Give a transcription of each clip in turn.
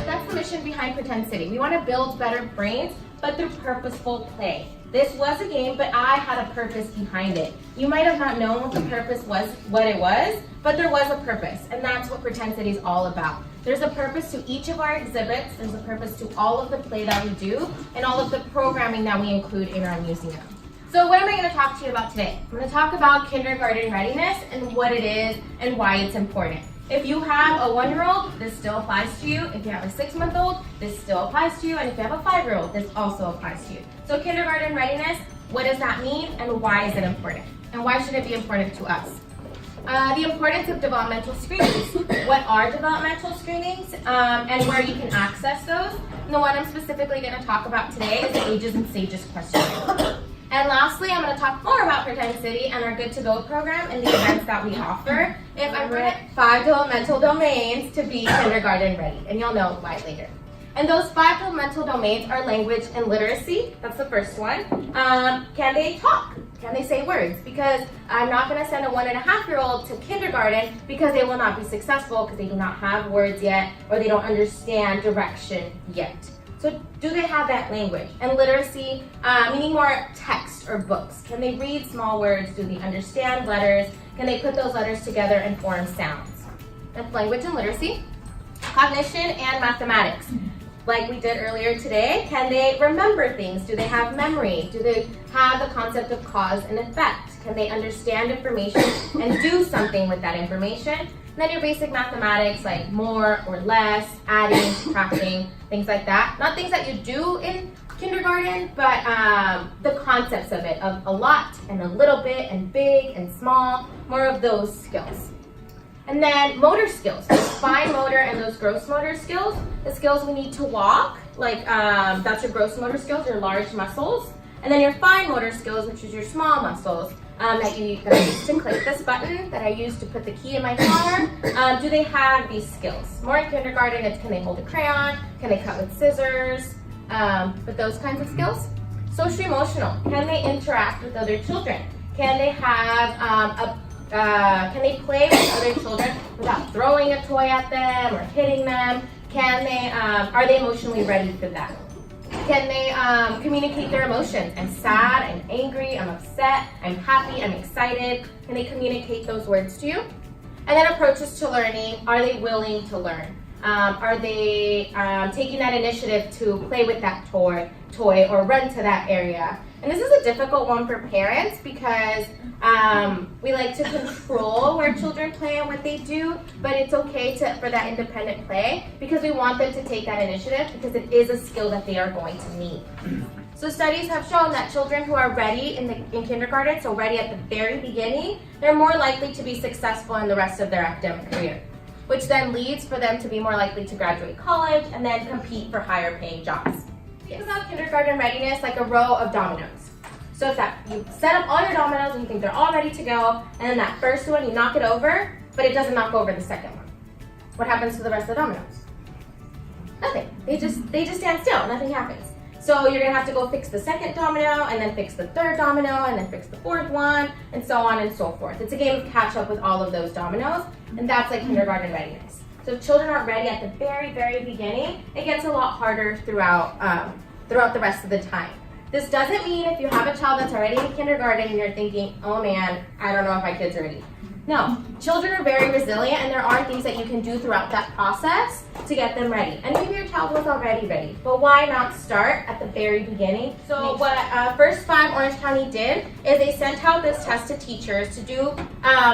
That's the mission behind Pretend City. We want to build better brains, but through purposeful play. This was a game, but I had a purpose behind it. You might have not known what the purpose was, what it was, but there was a purpose, and that's what Pretend City is all about. There's a purpose to each of our exhibits, there's a purpose to all of the play that we do, and all of the programming that we include in our museum. So what am I going to talk to you about today? I'm going to talk about kindergarten readiness and what it is and why it's important. If you have a 1-year-old, this still applies to you. If you have a 6-month-old, this still applies to you. And if you have a 5-year-old, this also applies to you. So kindergarten readiness, what does that mean and why is it important? And why should it be important to us? The importance of developmental screenings. What are developmental screenings and where you can access those? And the one I'm specifically going to talk about today is the Ages and Sages questionnaire. And lastly, I'm going to talk more about Pretend City and our Good to Go program and the events that we offer. If I'm going to 5 developmental domains to be kindergarten ready, and you'll know why later. And those 5 developmental domains are language and literacy. That's the first one. Can they talk? Can they say words? Because I'm not going to send a 1.5-year-old to kindergarten because they will not be successful because they do not have words yet or they don't understand direction yet. So do they have that language? And literacy, meaning more text or books. Can they read small words? Do they understand letters? Can they put those letters together and form sounds? That's language and literacy. Cognition and mathematics. Like we did earlier today, can they remember things? Do they have memory? Do they have the concept of cause and effect? Can they understand information and do something with that information? And then your basic mathematics like more or less, adding, subtracting, things like that. Not things that you do in kindergarten, but the concepts of it, of a lot and a little bit and big and small, more of those skills. And then motor skills, those fine motor and those gross motor skills, the skills we need to walk, like that's your gross motor skills, your large muscles. And then your fine motor skills, which is your small muscles, that I use to click this button, that I use to put the key in my car. Do they have these skills? More in kindergarten, it's can they hold a crayon, can they cut with scissors, but those kinds of skills. Social emotional, can they interact with other children? Can they have can they play with other children without throwing a toy at them or hitting them? Can they, are they emotionally ready for that? Can they communicate their emotions? I'm sad, I'm angry, I'm upset, I'm happy, I'm excited. Can they communicate those words to you? And then approaches to learning, are they willing to learn? Are they taking that initiative to play with that toy or run to that area? And this is a difficult one for parents because we like to control where children play and what they do, but it's okay for that independent play because we want them to take that initiative because it is a skill that they are going to need. So studies have shown that children who are ready in kindergarten, so ready at the very beginning, they're more likely to be successful in the rest of their academic career, which then leads for them to be more likely to graduate college and then compete for higher paying jobs. Think about kindergarten readiness like a row of dominoes. So if you set up all your dominoes and you think they're all ready to go, and then that first one you knock it over, but it doesn't knock over the second one. What happens to the rest of the dominoes? Nothing. They just stand still, nothing happens. So you're gonna have to go fix the second domino, and then fix the third domino, and then fix the fourth one, and so on and so forth. It's a game of catch up with all of those dominoes, and that's like kindergarten readiness. So if children aren't ready at the very, very beginning, it gets a lot harder throughout the rest of the time. This doesn't mean if you have a child that's already in kindergarten and you're thinking, oh man, I don't know if my kid's ready. No, children are very resilient and there are things that you can do throughout that process to get them ready. And maybe your child was already ready, but why not start at the very beginning? So what First 5 Orange County did is they sent out this test to teachers to do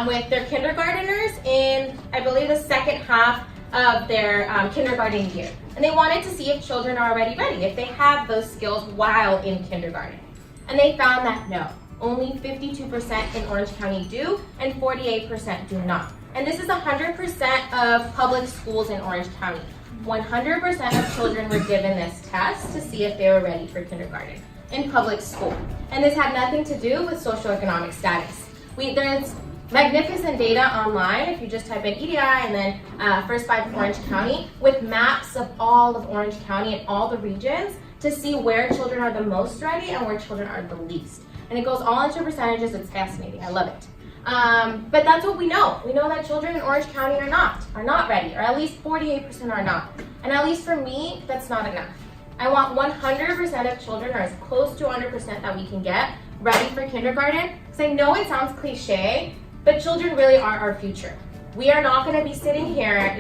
with their kindergarteners in, I believe, the second half of their kindergarten year. And they wanted to see if children are already ready, if they have those skills while in kindergarten. And they found that no, only 52% in Orange County do, and 48% do not. And this is 100% of public schools in Orange County. 100% of children were given this test to see if they were ready for kindergarten in public school. And this had nothing to do with socioeconomic status. There's magnificent data online if you just type in EDI and then First 5 Orange County with maps of all of Orange County and all the regions to see where children are the most ready and where children are the least. And it goes all into percentages. It's fascinating. I love it. But that's what we know. We know that children in Orange County are not ready, or at least 48% are not. And at least for me, that's not enough. I want 100% of children, or as close to 100% that we can get, ready for kindergarten. Because I know it sounds cliche, but children really are our future. We are not going to be sitting here,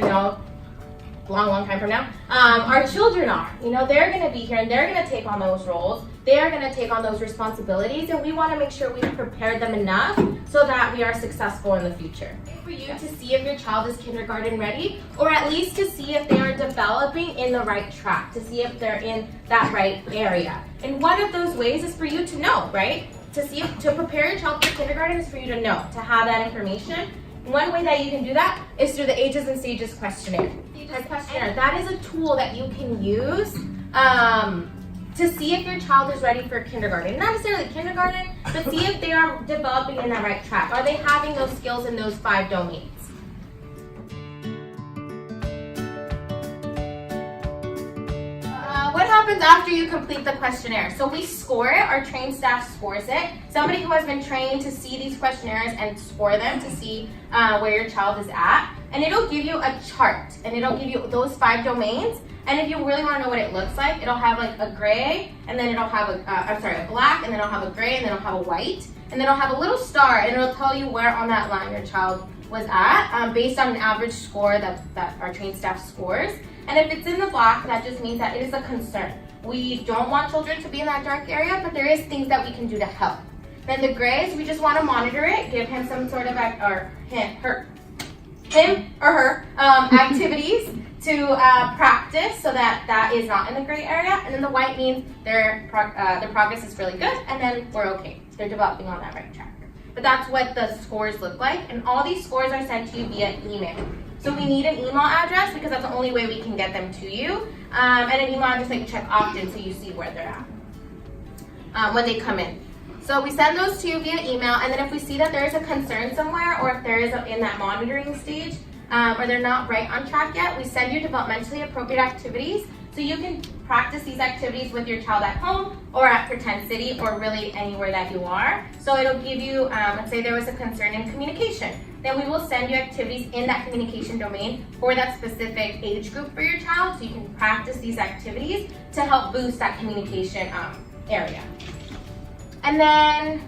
long time from now. Our children are. They're going to be here and they're going to take on those roles. They are going to take on those responsibilities, and we want to make sure we've prepared them enough so that we are successful in the future. For you to see if your child is kindergarten ready, or at least to see if they are developing in the right track, to see if they're in that right area. And one of those ways is for you to know, right? To prepare your child for kindergarten is for you to know, to have that information. One way that you can do that is through the Ages and Stages questionnaire. That is a tool that you can use to see if your child is ready for kindergarten. Not necessarily kindergarten, but see if they are developing in that right track. Are they having those skills in those 5 domains? What happens after you complete the questionnaire? So we score it, our trained staff scores it. Somebody who has been trained to see these questionnaires and score them to see where your child is at. And it'll give you a chart, and it'll give you those 5 domains. And if you really want to know what it looks like, it'll have like a gray, and then it'll have a black, and then it'll have a gray, and then it'll have a white, and then it'll have a little star, and it'll tell you where on that line your child was at, based on an average score that our trained staff scores. And if it's in the black, that just means that it is a concern. We don't want children to be in that dark area, but there is things that we can do to help. Then the grays, we just want to monitor it, give him some sort of, him or her activities to practice so that is not in the gray area. And then the white means their progress is really good, and then we're okay. They're developing on that right track. But that's what the scores look like, and all these scores are sent to you via email. So we need an email address because that's the only way we can get them to you, and an email address that you check often so you see where they're at when they come in. So we send those to you via email, and then if we see that there is a concern somewhere, or if there is in that monitoring stage, or they're not right on track yet, we send you developmentally appropriate activities so you can practice these activities with your child at home or at Pretend City, or really anywhere that you are. So it'll give you, let's say there was a concern in communication, then we will send you activities in that communication domain for that specific age group for your child, so you can practice these activities to help boost that communication area. And then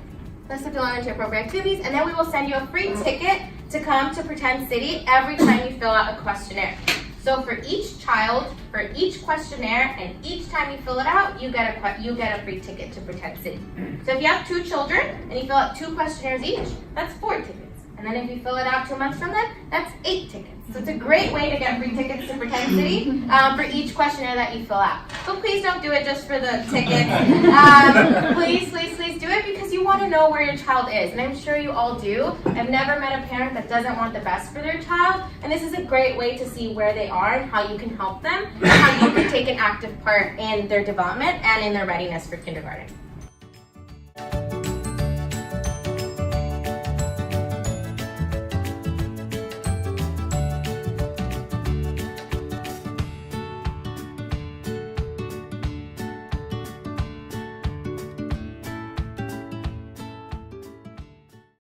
let's fill into appropriate activities, and then we will send you a free ticket to come to Pretend City every time you fill out a questionnaire. So for each child, for each questionnaire, and each time you fill it out, you get a free ticket to Pretend City. So if you have 2 children and you fill out 2 questionnaires each, that's 4 tickets. And then if you fill it out 2 months from then, that's 8 tickets. So it's a great way to get free tickets to Pretend City for each questionnaire that you fill out. So please don't do it just for the tickets. Please do it because you want to know where your child is. And I'm sure you all do. I've never met a parent that doesn't want the best for their child. And this is a great way to see where they are and how you can help them, and how you can take an active part in their development and in their readiness for kindergarten.